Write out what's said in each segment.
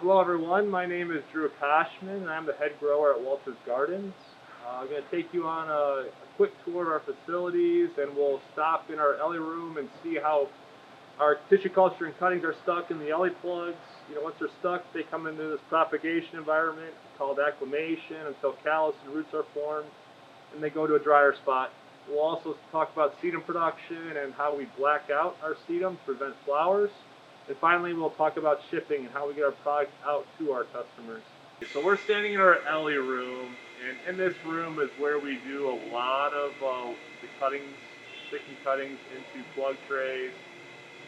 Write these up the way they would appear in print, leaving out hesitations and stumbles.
Hello everyone, my name is Drew Koschmann and I'm the head grower at Walter's Gardens. I'm going to take you on a quick tour of our facilities, and we'll stop in our Ellie room and see how our tissue culture and cuttings are stuck in the Ellie plugs. Once they're stuck, they come into this propagation environment called acclimation until callus and roots are formed, and they go to a drier spot. We'll also talk about sedum production and how we black out our sedum to prevent flowers. And finally, we'll talk about shipping and how we get our product out to our customers. So we're standing in our Ellie room, and in this room is where we do a lot of the cuttings, sticking cuttings into plug trays,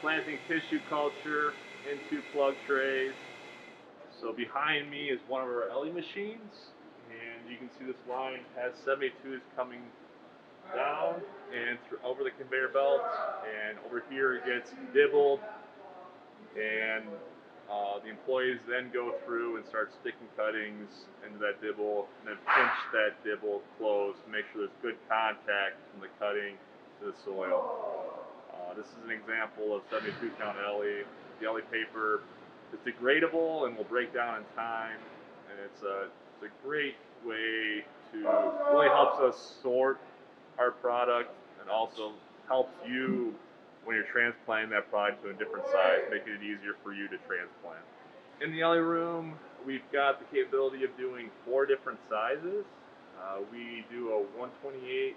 planting tissue culture into plug trays. So behind me is one of our Ellie machines, and you can see this line has 72s coming down and over the conveyor belt, and over here it gets dibbled, and the employees then go through and start sticking cuttings into that dibble and then pinch that dibble closed to make sure there's good contact from the cutting to the soil. This is an example of 72 count Ellie. The Ellie paper is degradable and will break down in time, and it's a great way to really helps us sort our product, and also helps you when you're transplanting that product to a different size, making it easier for you to transplant. In the Ellie room, we've got the capability of doing 4 different sizes. We do a 128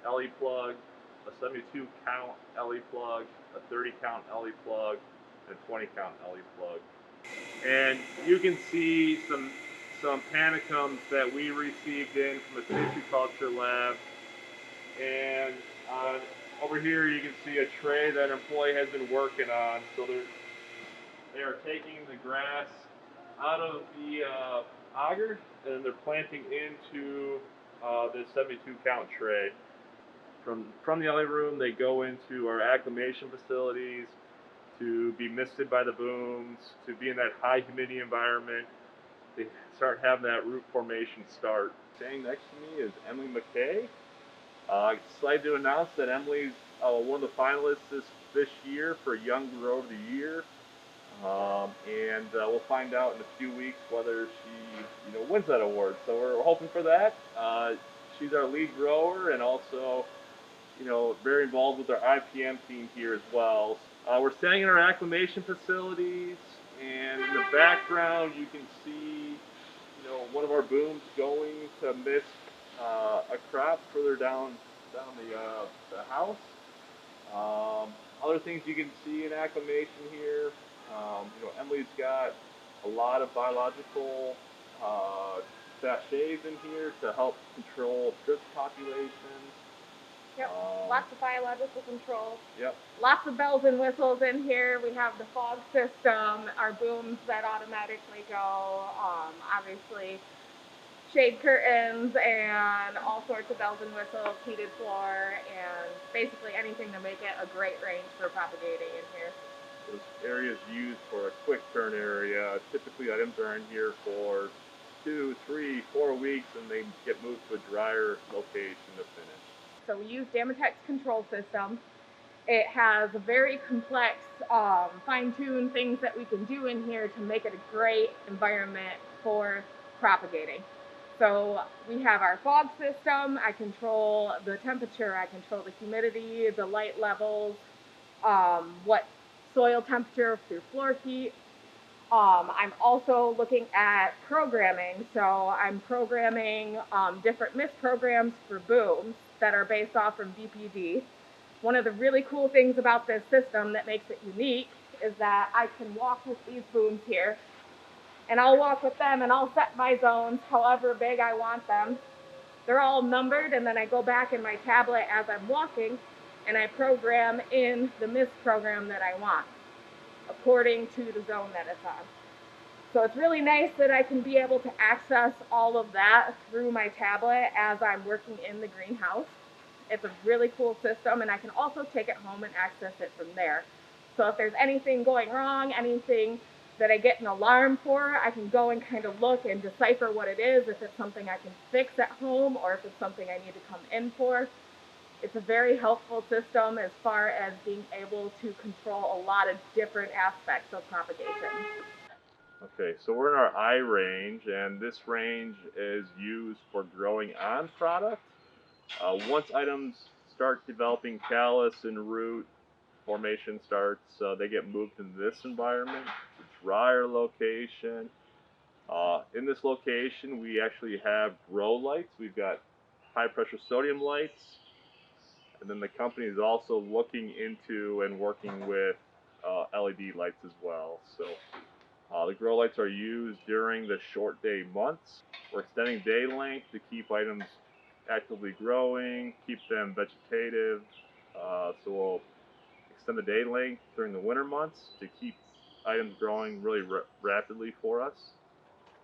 Ellie plug, a 72 count Ellie plug, a 30 count Ellie plug, and a 20 count Ellie plug. And you can see some panicums that we received in from a tissue culture lab. And over here you can see a tray that an employee has been working on. So they are taking the grass out of the auger, and they're planting into this 72 count tray. From the Ellie room, they go into our acclimation facilities to be misted by the booms, to be in that high humidity environment. They start having that root formation start. Standing next to me is Mckay. Excited to announce that Emily's one of the finalists this year for Young Grower of the Year, and we'll find out in a few weeks whether she wins that award. So we're hoping for that. She's our lead grower and also very involved with our IPM team here as well. We're staying in our acclimation facilities, and in the background you can see one of our booms going to mist a crop further down the house. Other things you can see in acclimation here, Emily's got a lot of biological sachets in here to help control thrips populations. Yep, lots of biological control. Yep. Lots of bells and whistles in here. We have the fog system, our booms that automatically go, obviously shade curtains and all sorts of bells and whistles, heated floor, and basically anything to make it a great range for propagating in here. This area is used for a quick turn area. Typically items are in here for 2, 3, 4 weeks, and they get moved to a drier location to finish. So we use Damatec's control system. It has a very complex, fine-tuned things that we can do in here to make it a great environment for propagating. So we have our fog system. I control the temperature, I control the humidity, the light levels, what soil temperature through floor heat. I'm also looking at programming. So I'm programming different mist programs for booms that are based off from BPD. One of the really cool things about this system that makes it unique is that I can walk with these booms here, and I'll walk with them and I'll set my zones however big I want them. They're all numbered, and then I go back in my tablet as I'm walking and I program in the mist program that I want according to the zone that it's on. So it's really nice that I can be able to access all of that through my tablet as I'm working in the greenhouse. It's a really cool system, and I can also take it home and access it from there. So if there's anything going wrong, anything that I get an alarm for, I can go and kind of look and decipher what it is, if it's something I can fix at home or if it's something I need to come in for. It's a very helpful system as far as being able to control a lot of different aspects of propagation. Okay, so we're in our I range, and this range is used for growing on product. Once items start developing callus and root, formation starts, they get moved into this environment, the drier location. In this location, we actually have grow lights. We've got high pressure sodium lights, and then the company is also looking into and working with LED lights as well. So the grow lights are used during the short day months. We're extending day length to keep items actively growing, keep them vegetative. So we'll extend the day length during the winter months to keep items growing really rapidly for us.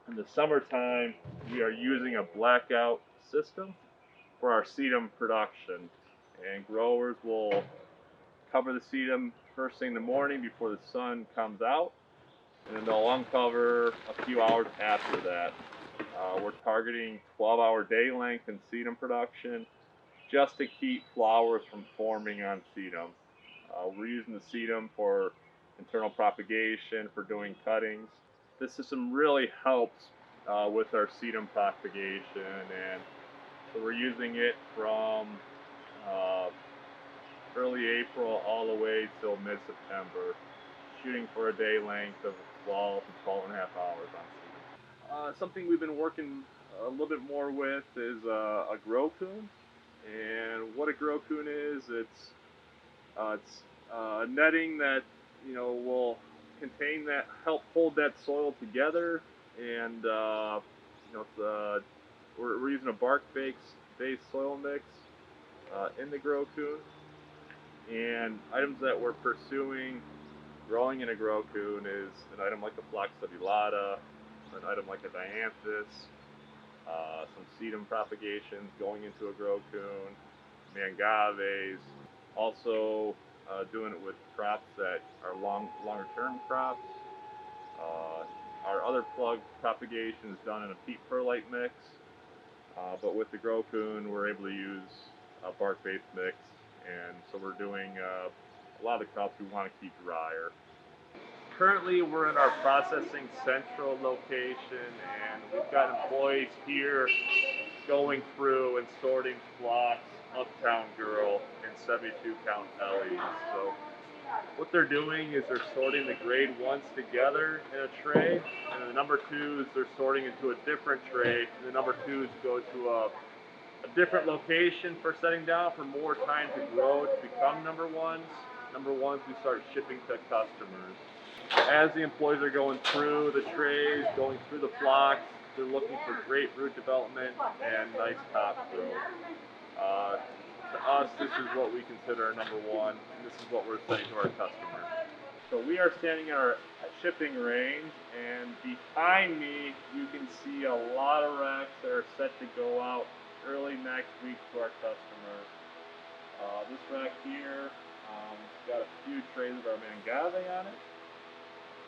In the summertime, we are using a blackout system for our sedum production, and growers will cover the sedum first thing in the morning before the sun comes out, and then they'll uncover a few hours after that. We're targeting 12-hour day length in sedum production just to keep flowers from forming on sedum. We're using the sedum for internal propagation, for doing cuttings. This system really helps with our sedum propagation, and so we're using it from early April all the way till mid-September, shooting for a day length of 12 to 12 and a half hours on sedum. Something we've been working a little bit more with is a grow coon. And what a grow coon is, it's netting that will contain that, help hold that soil together, and we're using a bark-based soil mix in the grow coon. And items that we're pursuing growing in a grow coon is an item like a Phlox subulata, an item like a dianthus, some sedum propagations going into a grow coon, mangaves. Also doing it with crops that are longer term crops. Our other plug propagation is done in a peat perlite mix, but with the grow coon we're able to use a bark-based mix, and so we're doing a lot of the crops we want to keep drier. Currently we're in our processing central location, and we've got employees here going through and sorting Phlox, Uptown Girl, and 72 count Ellies. So what they're doing is they're sorting the grade 1s together in a tray, and the number 2s they're sorting into a different tray, and the number 2s go to a different location for setting down for more time to grow to become number 1s. Number 1s we start shipping to customers. As the employees are going through the trays, going through the Phlox, they're looking for great root development and nice top growth. To us, this is what we consider number 1, and this is what we're saying to our customers. So we are standing at our shipping range, and behind me you can see a lot of racks that are set to go out early next week to our customers. This rack here got a few trays of our mangave on it,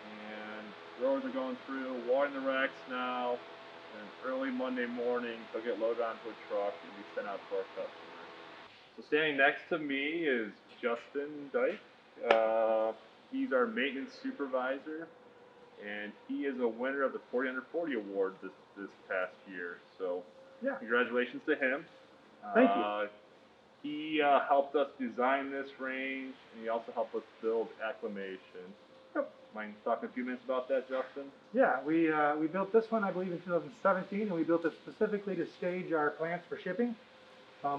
and growers are going through, watering the racks now, and early Monday morning they'll get loaded onto a truck and be sent out to our customers. So standing next to me is Justin Dyke. He's our maintenance supervisor, and he is a winner of the 40 Under 40 award this past year. So yeah, congratulations to him. Thank you. He helped us design this range, and he also helped us build acclimation. Yep. Mind talking a few minutes about that, Justin? Yeah, we built this one, I believe, in 2017, and we built it specifically to stage our plants for shipping.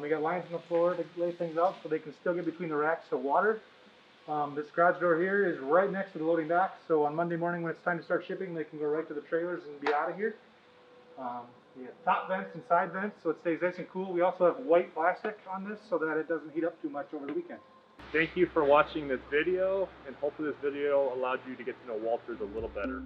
We got lines on the floor to lay things out so they can still get between the racks to water. This garage door here is right next to the loading dock, so on Monday morning when it's time to start shipping, they can go right to the trailers and be out of here. We have top vents and side vents, so it stays nice and cool. We also have white plastic on this so that it doesn't heat up too much over the weekend. Thank you for watching this video, and hopefully this video allowed you to get to know Walters a little better.